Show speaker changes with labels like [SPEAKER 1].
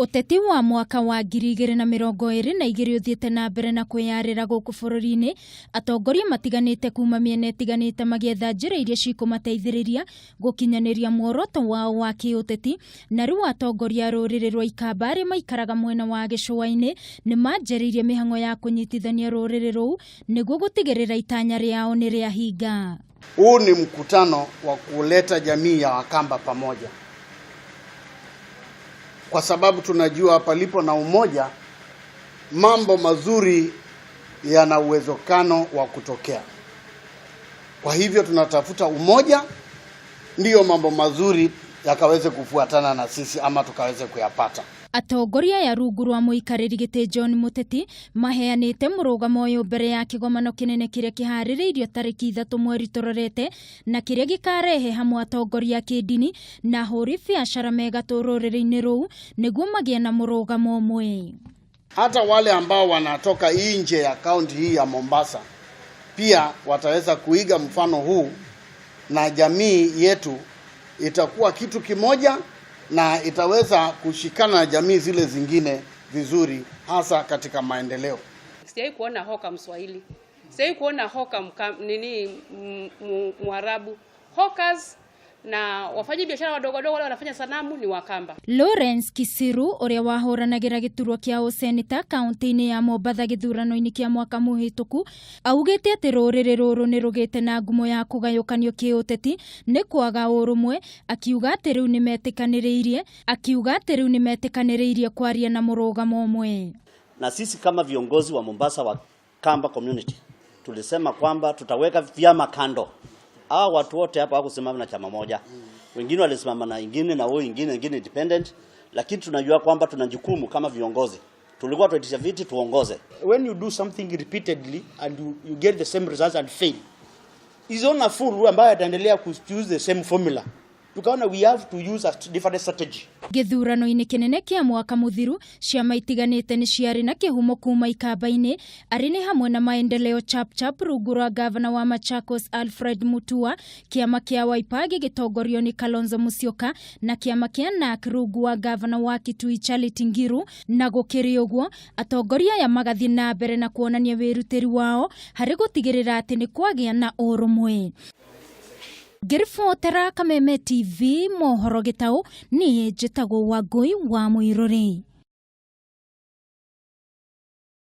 [SPEAKER 1] Uteti wa mwaka wa 2022 uthiete na mbere na kwiyarira guku bururi-ini. Atongoria matiganite kuma miena itiganite magietha njira iria cikumateithiriria gukinyaniria mworoto wao wa kiuteti. Na riu atongoria ruriri rwa Ikamba-ini maikaraga mwena wa gicua-ini ni manjaririe mihango ya kunyitithania ruriri ruu niguo gutigirira itanya riao ni riahinga.
[SPEAKER 2] Huu ni mkutano wa kuleta jamii ya Wakamba pamoja, kwa sababu tunajua palipo na umoja mambo mazuri yana uwezekano wa kutokea. Kwa hivyo tunatafuta umoja ndiyo mambo mazuri yakaweze kufuatana na sisi ama tukaweze kuyapata.
[SPEAKER 1] Atongoria ya rungu rwa muikariri giti John Muteti maheanite murugamo uyu mbere ya kigomano kinene kiria kihaririirio tariki 3 mweri turorete na kiria gikarehe hamwe atongoria kidini na huri biashara mega ruriri-ini ruu niguo magie na murugamo umwe.
[SPEAKER 2] Hata wale ambao wanatoka nje ya kaunti hii ya Mombasa pia wataweza kuiga mfano huu, na jamii yetu itakuwa kitu kimoja na itaweza kushikana na jamii zile zingine vizuri, hasa katika maendeleo.
[SPEAKER 3] Sijai kuona hoka Mswahili, sijai kuona hoka Mwarabu. Hawkers na wafanyi biashara wadogo wadogo wale wanafanya sanamu ni Wakamba.
[SPEAKER 1] Lawrence Kisiru uria wahuranagira giturwa kia useneta kaunti-ini ya Mombasa githurano-ini kia mwaka muhituku augite ati ruriri ruru ni rugite na ngumo ya kugayukanio kiuteti ni kwaga urumwe, akiuga ati riu ni metikanireirie kwaria na murugamo umwe.
[SPEAKER 4] Na sisi kama viongozi wa Mombasa wa Kamba community tulisema kwamba tutaweka vyama kando. Hao watu wote hapa hawakusimama na chama moja. Wengine walisimama na ingine na wao ingine independent, lakini tunajua kwamba tuna jukumu kama viongozi. Tulikuwa tuitisha viti tuongoze.
[SPEAKER 5] When you do something repeatedly and you get the same results and fail, is on a fool ambaye ataendelea ku use the same formula. Tukaona we have to use a different strategy.
[SPEAKER 1] Githurano-ini kinene kia mwaka muthiru ciama itiganite ni ciari na kihumo kuma Ikamba-ini ari ni hamwe na maendeleo chap rungu rwa gavana wa Machakos Alfred Mutua, kiama kia Wiper gigitongorio ni Kalonzo Musyoka na kiama kia NARC rungu wa gavana wa Kitui Charity Ngilu. Na gukiri uguo atongoria ya magathi na mbere na kuonania wirutiri wao hari gutigirira ati ni kwagia na urumwe. Girifotera Kameme TV mohoro gitau ni njitagwo Wangui wa Mwiruri.